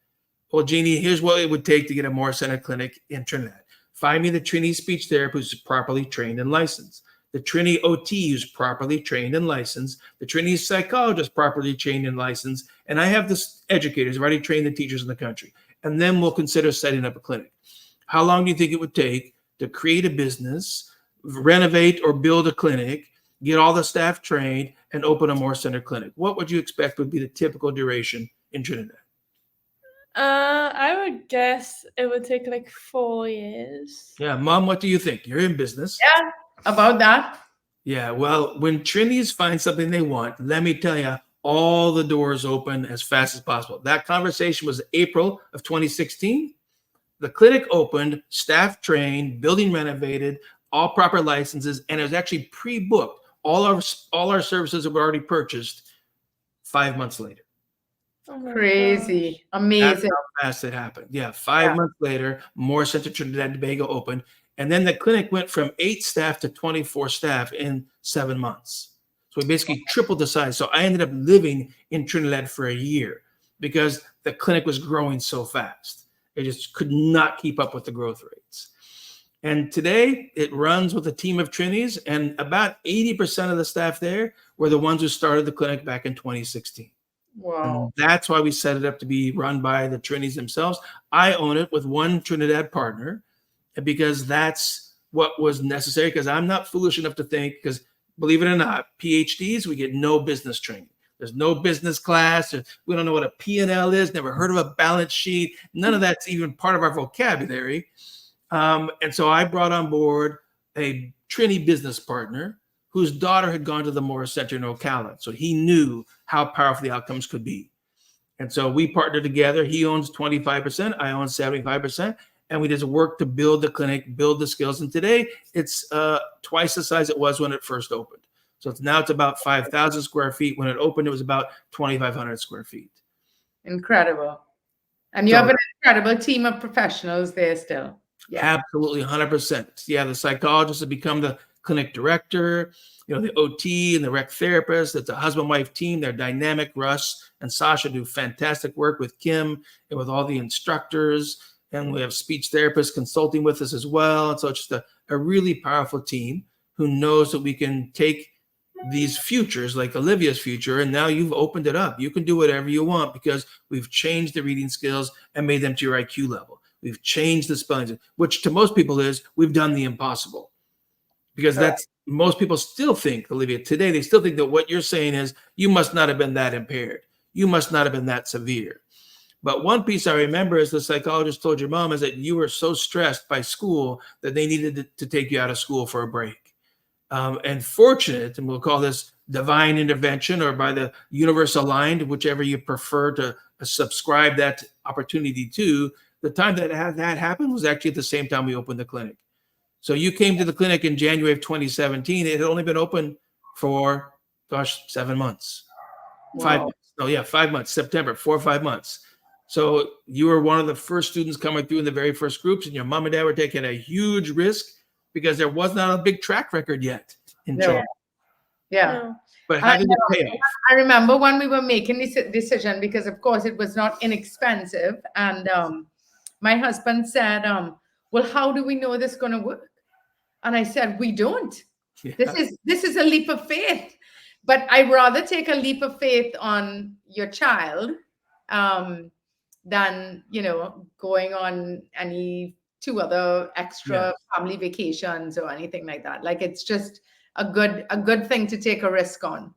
well, Jeannie, here's what it would take to get a More Center clinic in Trinidad. Find me the Trini speech therapist who's properly trained and licensed, the Trini OT who's properly trained and licensed, the Trini psychologist properly trained and licensed, and I have the educators who've already trained the teachers in the country. And then we'll consider setting up a clinic. How long do you think it would take to create a business, renovate or build a clinic, get all the staff trained, and open a More Center clinic? What would you expect would be the typical duration in Trinidad? I would guess it would take like 4 years. Yeah, Mom, what do you think? You're in business. Yeah, about that. Yeah, well, when Trinis find something they want, let me tell you, all the doors open as fast as possible. That conversation was April of 2016. The clinic opened, staff trained, building renovated, all proper licenses, and it was actually pre-booked. All our services were already purchased 5 months later. Oh my gosh. Crazy. That's Amazing. how fast it happened. Yeah, 5 months later, More Center Trinidad and Tobago opened, and then the clinic went from 8 staff to 24 staff in 7 months. So we basically tripled the size. So I ended up living in Trinidad for a year because the clinic was growing so fast. It just could not keep up with the growth rates. And today it runs with a team of Trinis, and about 80% of the staff there were the ones who started the clinic back in 2016. Wow. And that's why we set it up to be run by the Trinis themselves. I own it with one Trinidad partner because that's what was necessary, because I'm not foolish enough to think, because believe it or not, PhDs, we get no business training. There's no business class. We don't know what a P&L is, never heard of a balance sheet. None of that's even part of our vocabulary. And so I brought on board a Trini business partner whose daughter had gone to the More Center in Ocala. So he knew how powerful the outcomes could be. And so we partnered together. He owns 25%, I own 75%. And we just worked to build the clinic, build the skills. And today it's twice the size it was when it first opened. So it's about 5,000 square feet. When it opened, it was about 2,500 square feet. Incredible. And you have an incredible team of professionals there still. Yeah. Absolutely, 100%. Yeah, the psychologist has become the clinic director, the OT and the rec therapist. It's a husband-wife team. They're dynamic. Russ and Sasha do fantastic work with Kim and with all the instructors. And we have speech therapists consulting with us as well. And so it's just a really powerful team who knows that we can take these futures, like Olivia's future, and now you've opened it up. You can do whatever you want because we've changed the reading skills and made them to your IQ level. We've changed the spelling, which to most people is we've done the impossible. Because that's most people still think, Olivia, today they still think that what you're saying is you must not have been that impaired. You must not have been that severe. But one piece I remember is the psychologist told your mom is that you were so stressed by school that they needed to take you out of school for a break. And fortunate, and we'll call this divine intervention or by the universe aligned, whichever you prefer to subscribe that opportunity to, the time that happened was actually at the same time we opened the clinic. So you came to the clinic in January of 2017. It had only been open for, 7 months. Wow. 5 months. Oh, yeah, 5 months, September, 4 or 5 months. So you were one of the first students coming through in the very first groups, and your mom and dad were taking a huge risk because there was not a big track record yet in children. Yeah. No. But how did it pay off? I remember when we were making this decision, because of course it was not inexpensive. And my husband said, well, how do we know this is going to work? And I said, we don't. Yeah. This is a leap of faith. But I'd rather take a leap of faith on your child than, going on any 2 other extra family vacations or anything like that. Like, it's just a good thing to take a risk on.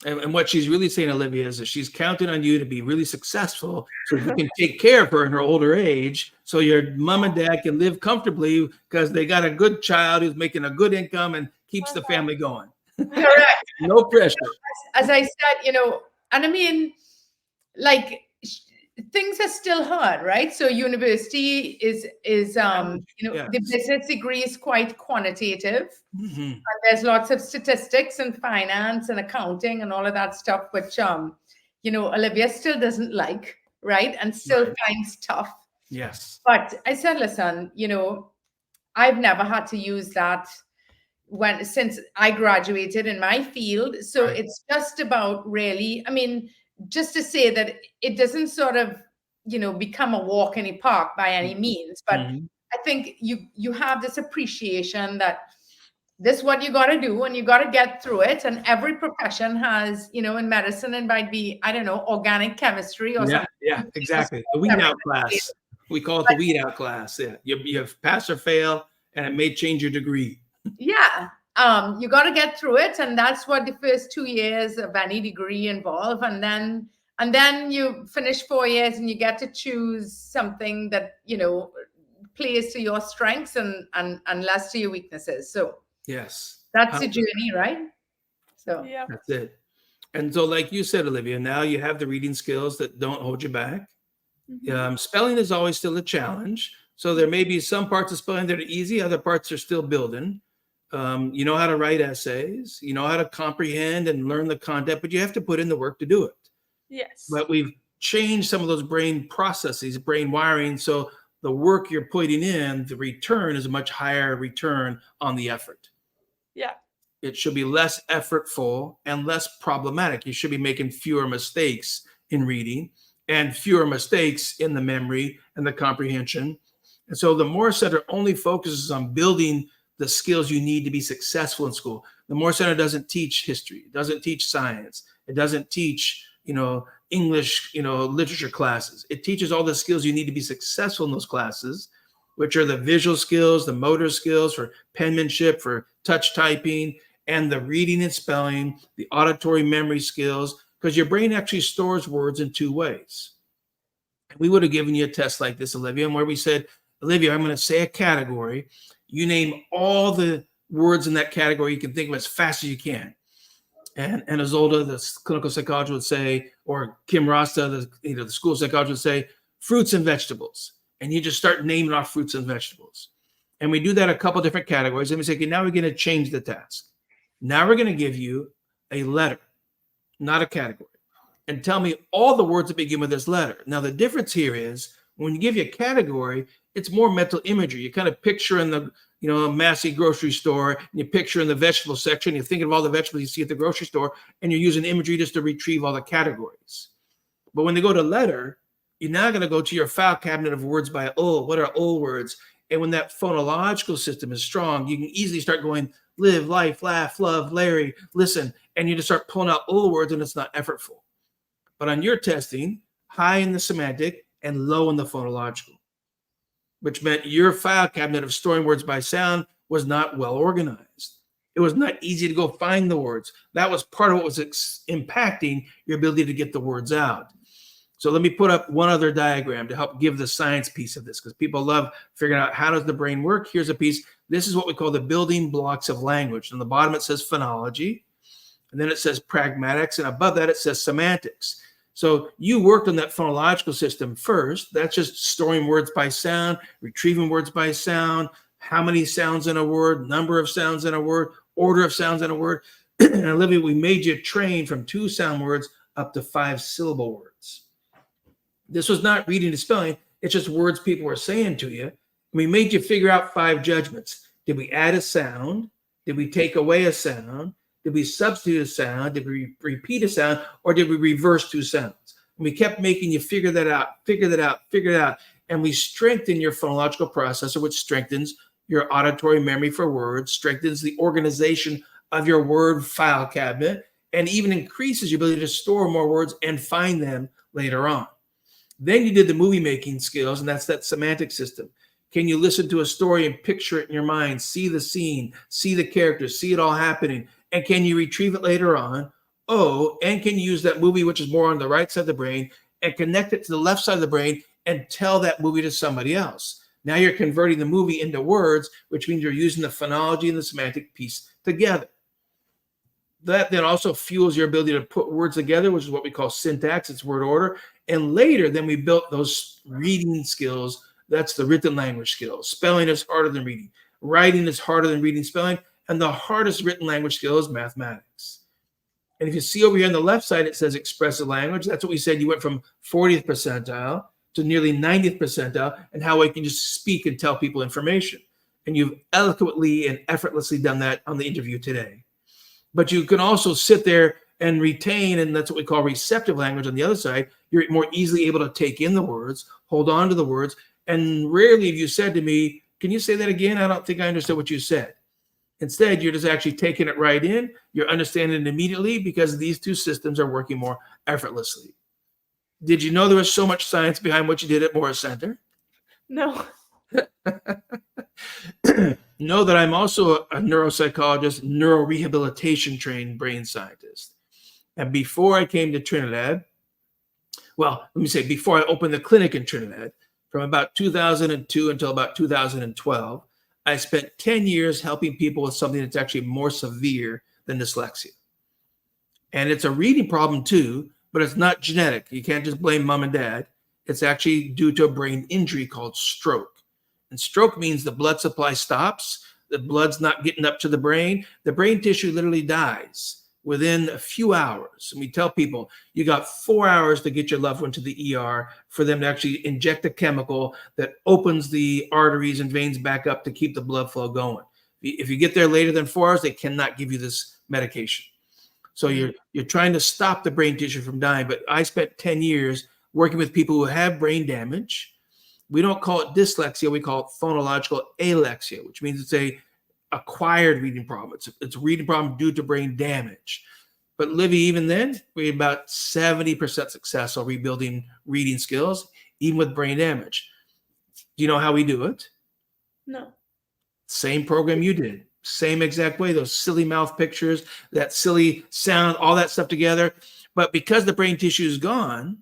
And what she's really saying, Olivia, is that she's counting on you to be really successful so you can take care of her in her older age. So your mom and dad can live comfortably because they got a good child who's making a good income and keeps the family going. Correct. No pressure. As I said, and I mean, like things are still hard, right? So university is Yes. the business degree is quite quantitative. Mhm. And there's lots of statistics and finance and accounting and all of that stuff, which Olivia still doesn't like, right? And still Right. finds tough. Yes. But I said, listen, I've never had to use that since I graduated in my field. So Right. it's just about really, I mean, just to say that it doesn't sort of, become a walk in the park by any means. But Mhm. I think you have this appreciation that this is what you got to do and you got to get through it. And every profession has, in medicine, it might be, I don't know, organic chemistry or Yeah, something. yeah, exactly. The weed out class. We call it the weed out class. Yeah. You have pass or fail, and it may change your degree. Yeah. You got to get through it. And that's what the first 2 years of any degree involve. And then you finish 4 years and you get to choose something that, plays to your strengths and less to your weaknesses. So Yes. that's the journey, right? So Yeah. That's it. And so, like you said, Olivia, now you have the reading skills that don't hold you back. Mhm. Spelling is always still a challenge. So there may be some parts of spelling that are easy, other parts are still building. You know how to write essays, you know how to comprehend and learn the content, but you have to put in the work to do it. Yes. But we've changed some of those brain processes, brain wiring. So the work you're putting in, the return is a much higher return on the effort. Yeah. It should be less effortful and less problematic. You should be making fewer mistakes in reading and fewer mistakes in the memory and the comprehension. And so the Moore Center only focuses on building the skills you need to be successful in school. The Moore Center doesn't teach history, it doesn't teach science, it doesn't teach, English, literature classes. It teaches all the skills you need to be successful in those classes, which are the visual skills, the motor skills for penmanship, for touch typing, and the reading and spelling, the auditory memory skills, because your brain actually stores words in two ways. We would have given you a test like this, Olivia, and where we said, Olivia, I'm going to say a category. You name all the words in that category you can think of as fast as you can. And Azolda, the clinical psychologist, would say, or Kim Rasta, the school psychologist, would say, fruits and vegetables. And you just start naming off fruits and vegetables. And we do that a couple different categories. And we say, okay, now we're going to change the task. Now we're going to give you a letter, not a category, and tell me all the words that begin with this letter. Now, the difference here is when you give you a category, it's more mental imagery. You kind of picture in the, a Massey grocery store, and you picture in the vegetable section, you're thinking of all the vegetables you see at the grocery store, and you're using imagery just to retrieve all the categories. But when they go to letter, you're now going to go to your file cabinet of words by O. What are O words? And when that phonological system is strong, you can easily start going live, life, laugh, love, Larry, listen, and you just start pulling out O words, and it's not effortful. But on your testing, high in the semantic and low in the phonological, which meant your file cabinet of storing words by sound was not well organized. It was not easy to go find the words. That was part of what was impacting your ability to get the words out. So let me put up one other diagram to help give the science piece of this, because people love figuring out how does the brain work. Here's a piece. This is what we call the building blocks of language. On the bottom, it says phonology, and then it says pragmatics, and above that, it says semantics. So you worked on that phonological system first. That's just storing words by sound, retrieving words by sound, how many sounds in a word, number of sounds in a word, order of sounds in a word. And Olivia, we made you train from 2 sound words up to 5 syllable words. This was not reading and spelling. It's just words people were saying to you. We made you figure out 5 judgments. Did we add a sound? Did we take away a sound? Did we substitute a sound? Did we repeat a sound? Or did we reverse 2 sounds? And we kept making you figure that out, figure that out, figure it out. And we strengthen your phonological processor, which strengthens your auditory memory for words, strengthens the organization of your word file cabinet, and even increases your ability to store more words and find them later on. Then you did the movie making skills, and that's that semantic system. Can you listen to a story and picture it in your mind, see the scene, see the characters, see it all happening? And can you retrieve it later on? O and can use that movie, which is more on the right side of the brain, and connect it to the left side of the brain and tell that movie to somebody else. Now you're converting the movie into words, which means you're using the phonology and the semantic piece together. That then also fuels your ability to put words together, which is what we call syntax, it's word order. And later, then we built those reading skills. That's the written language skills. Spelling is harder than reading. Writing is harder than reading, spelling. And the hardest written language skill is mathematics. And if you see over here on the left side, it says expressive language. That's what we said. You went from 40th percentile to nearly 90th percentile, and how I can just speak and tell people information. And you've eloquently and effortlessly done that on the interview today. But you can also sit there and retain, and that's what we call receptive language on the other side. You're more easily able to take in the words, hold on to the words, and rarely have you said to me, can you say that again? I don't think I understood what you said. Instead, you're just actually taking it right in. You're understanding it immediately because these two systems are working more effortlessly. Did you know there was so much science behind what you did at Morris Center? No. Know that I'm also a neuropsychologist, neurorehabilitation trained brain scientist. And before I came to Trinidad, well, let me say, before I opened the clinic in Trinidad, from about 2002 until about 2012, I spent 10 years helping people with something that's actually more severe than dyslexia. And it's a reading problem too, but it's not genetic. You can't just blame mom and dad. It's actually due to a brain injury called stroke. And stroke means the blood supply stops, the blood's not getting up to the brain tissue literally dies within a few hours. And we tell people, you got 4 hours to get your loved one to the ER for them to actually inject a chemical that opens the arteries and veins back up to keep the blood flow going. If you get there later than 4 hours, they cannot give you this medication. So you're trying to stop the brain tissue from dying. But I spent 10 years working with people who have brain damage. We don't call it dyslexia. We call it phonological alexia, which means it's a acquired reading problem. It's a reading problem due to brain damage. But Olivia, even then, we had about 70% success on rebuilding reading skills, even with brain damage. Do you know how we do it? No. Same program you did. Same exact way, those silly mouth pictures, that silly sound, all that stuff together. But because the brain tissue is gone,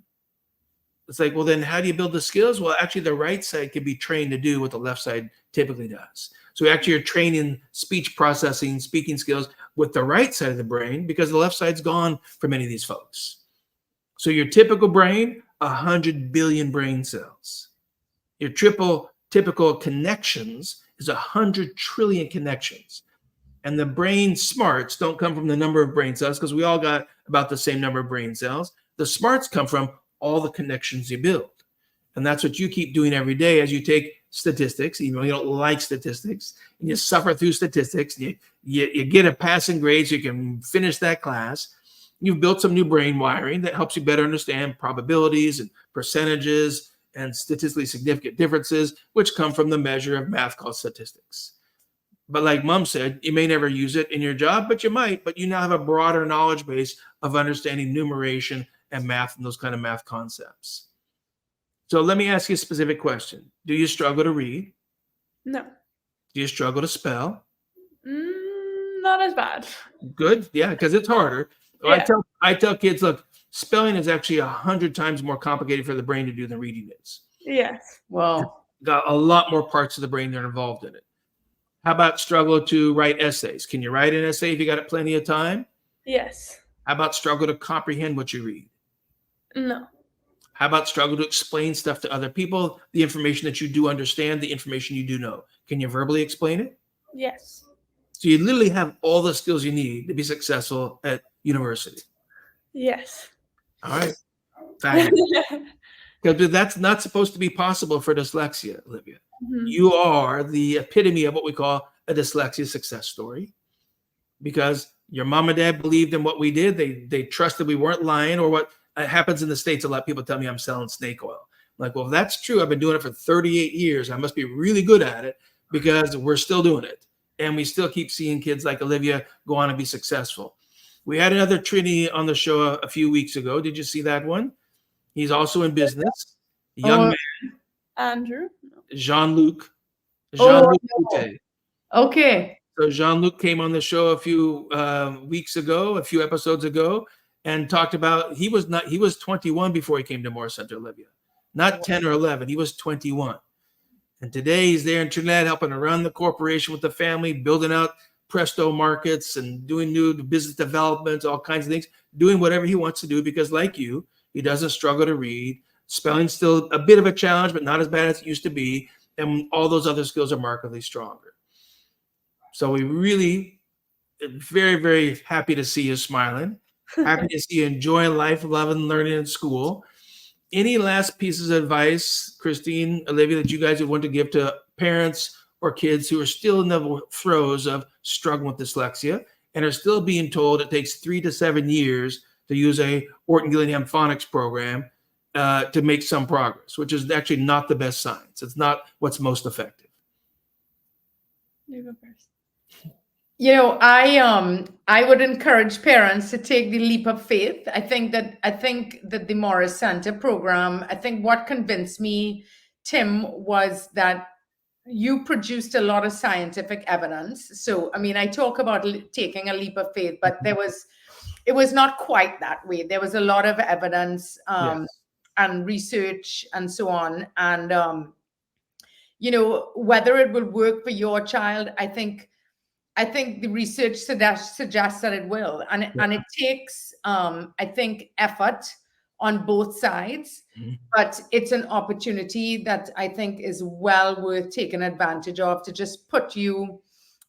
it's like, well, then how do you build the skills? Well, actually, the right side can be trained to do what the left side typically does. So actually, you're training speech processing, speaking skills with the right side of the brain because the left side's gone for many of these folks. So your typical brain, 100 billion brain cells. Your typical connections is 100 trillion connections. And the brain smarts don't come from the number of brain cells because we all got about the same number of brain cells. The smarts come from all the connections you build. And that's what you keep doing every day as you take statistics, even though you don't like statistics, and you suffer through statistics, you get a passing grade so you can finish that class. You've built some new brain wiring that helps you better understand probabilities and percentages and statistically significant differences, which come from the measure of math called statistics. But like Mom said, you may never use it in your job, but you might. But you now have a broader knowledge base of understanding numeration and math and those kind of math concepts. So let me ask you a specific question. Do you struggle to read? No. Do you struggle to spell? Not as bad. Good. Yeah, because it's harder. Yeah. I tell kids, look, spelling is actually 100 times more complicated for the brain to do than reading is. Yes. Well, Got a lot more parts of the brain that are involved in it. How about struggle to write essays? Can you write an essay if you got plenty of time? Yes. How about struggle to comprehend what you read? No. How about struggle to explain stuff to other people, the information that you do understand, the information you do know? Can you verbally explain it? Yes. So you literally have all the skills you need to be successful at university. Yes. All right. Because that's not supposed to be possible for dyslexia, Olivia. Mhm. You are the epitome of what we call a dyslexia success story because your mom and dad believed in what we did. They trusted we weren't lying, or what happens in the States. A lot of people tell me I'm selling snake oil. I'm like, well, if that's true, I've been doing it for 38 years. I must be really good at it because we're still doing it. And we still keep seeing kids like Olivia go on and be successful. We had another Trini on the show a few weeks ago. Did you see that one? He's also in business. Young man, Andrew. Jean-Luc. Oh, Jean-Luc no. Boutet. okay. So Jean-Luc came on the show a few weeks ago, a few episodes ago, and talked about he was 21 before he came to Moore Center, Olivia, not 10 or 11. He was 21. And today he's there in Trinidad helping to run the corporation with the family, building out Presto markets and doing new business development, all kinds of things, doing whatever he wants to do because, like you, he doesn't struggle to read. Spelling's still a bit of a challenge, but not as bad as it used to be. And all those other skills are markedly stronger. So we really very, very happy to see you smiling. Happy to see you enjoying life, loving learning in school. Any last pieces of advice, Christine, Olivia, that you guys would want to give to parents or kids who are still in the throes of struggling with dyslexia and are still being told it takes 3 to 7 years to use a Orton Gillingham phonics program to make some progress, which is actually not the best science. It's not what's most effective. You go first. You know, I would encourage parents to take the leap of faith. I think that the Morris Center program, I think what convinced me, Tim, was that you produced a lot of scientific evidence. So, I mean, I talk about taking a leap of faith, but it was not quite that way. There was a lot of evidence Yes. and research and so on. And, you know, whether it will work for your child, I think the research suggests that it will, and it takes, I think, effort on both sides, but it's an opportunity that I think is well worth taking advantage of to just put you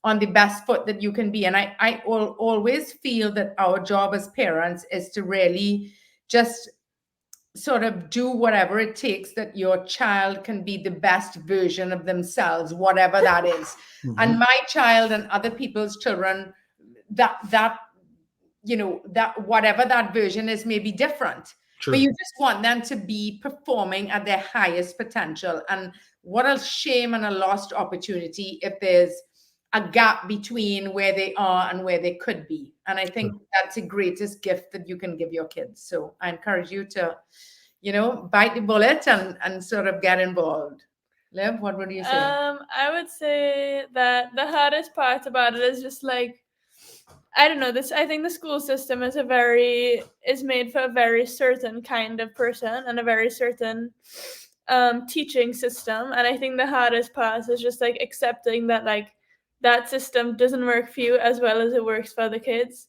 on the best foot that you can be. And I always feel that our job as parents is to really just sort of do whatever it takes that your child can be the best version of themselves, whatever that is. And my child and other people's children, that you know, that whatever that version is may be different. True. But you just want them to be performing at their highest potential. And what a shame and a lost opportunity if there's a gap between where they are and where they could be. And I think that's the greatest gift that you can give your kids. So I encourage you to, you know, bite the bullet and sort of get involved. Liv, what would you say? I would say that the hardest part about it is just like, I don't know, I think the school system is made for a very certain kind of person and a very certain teaching system. And I think the hardest part is just like accepting that like that system doesn't work for you as well as it works for the kids.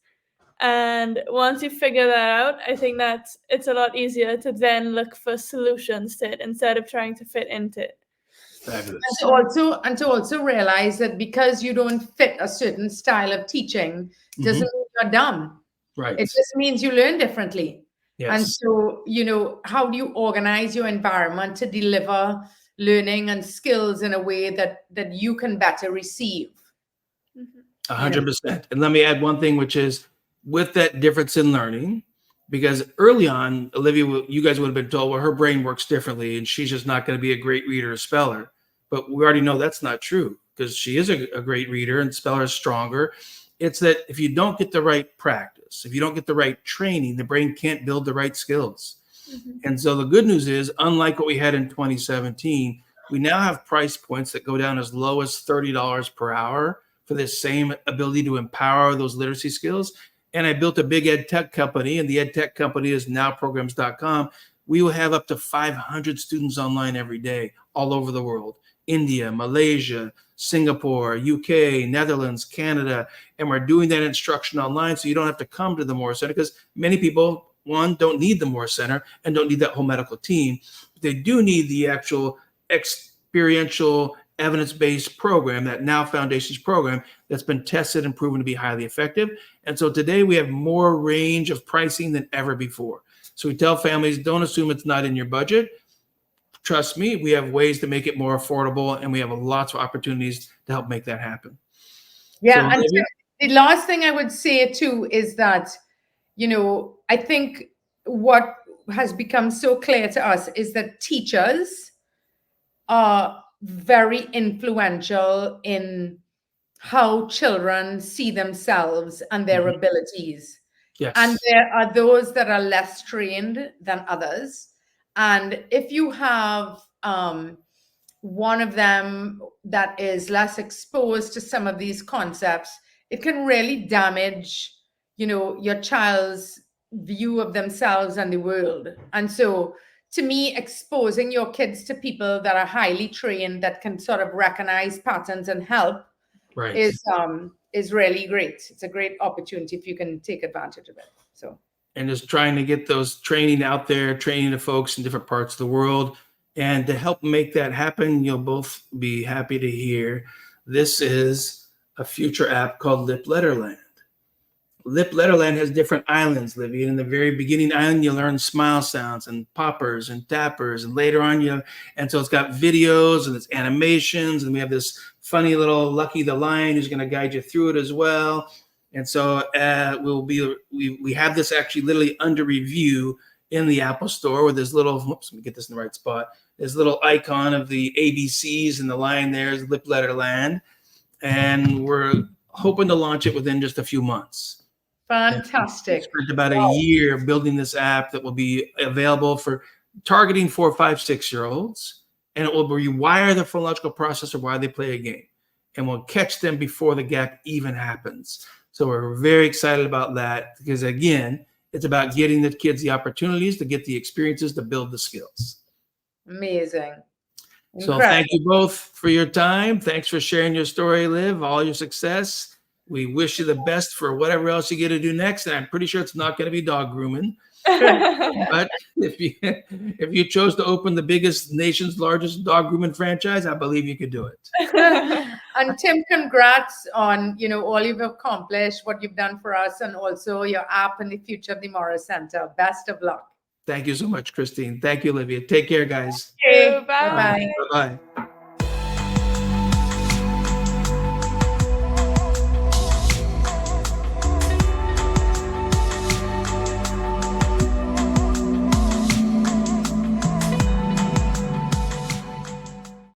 And once you figure that out, I think that it's a lot easier to then look for solutions to it instead of trying to fit into it. Fabulous. And to also realize that because you don't fit a certain style of teaching doesn't mean you're dumb. Right. It just means you learn differently. Yes. And so, you know, how do you organize your environment to deliver learning and skills in a way that you can better receive? 100%. And let me add one thing, which is with that difference in learning, because early on, Olivia, you guys would have been told, well, her brain works differently and she's just not going to be a great reader or speller. But we already know that's not true because she is a great reader and speller is stronger. It's that if you don't get the right practice, if you don't get the right training, the brain can't build the right skills. And so the good news is, unlike what we had in 2017, we now have price points that go down as low as $30 per hour for this same ability to empower those literacy skills. And I built a big ed tech company, and the ed tech company is nowprograms.com. We will have up to 500 students online every day, all over the world. India, Malaysia, Singapore, UK, Netherlands, Canada. And we're doing that instruction online so you don't have to come to the Moore Center because many people, one, don't need the Moore Center and don't need that whole medical team. But they do need the actual experiential evidence-based program, that Now Foundations program that's been tested and proven to be highly effective. And so today we have more range of pricing than ever before. So we tell families, don't assume it's not in your budget. Trust me, we have ways to make it more affordable, and we have lots of opportunities to help make that happen. Yeah, So, and Olivia? the last thing I would say too is that, you know, I think what has become so clear to us is that teachers are very influential in how children see themselves and their abilities. Yes. And there are those that are less trained than others. And if you have one of them that is less exposed to some of these concepts, it can really damage, you know, your child's view of themselves and the world. And so to me, exposing your kids to people that are highly trained, that can sort of recognize patterns and help, Right. is really great. It's a great opportunity if you can take advantage of it. So, and just trying to get those training out there, training the folks in different parts of the world. And to help make that happen, you'll both be happy to hear this is a future app called Lip Letterland. Lip Letterland has different islands, Livy. In the very beginning island, you learn smile sounds and poppers and tappers, and later on and so it's got videos and it's animations, and we have this funny little Lucky the Lion who's going to guide you through it as well. And so we have this actually literally under review in the Apple Store with this little, let me get this in the right spot, this little icon of the ABCs, and the line there is Lip Letterland. And we're hoping to launch it within just a few months. Fantastic. We spent about a year building this app that will be available for targeting 4, 5, 6-year-olds, and it will rewire the phonological processor while they play a game, and will catch them before the gap even happens. So we're very excited about that because, again, it's about getting the kids the opportunities to get the experiences to build the skills. Amazing. So Incredible. thank you both for your time. Thanks for sharing your story, Liv, all your success. We wish you the best for whatever else you get to do next. And I'm pretty sure it's not going to be dog grooming. But if you chose to open the nation's largest dog grooming franchise, I believe you could do it. And Tim, congrats on all you've accomplished, what you've done for us, and also your app and the future of the Morris Center. Best of luck. Thank you so much, Christine. Thank you, Olivia. Take care, guys. Thank you. Bye-bye. Bye-bye.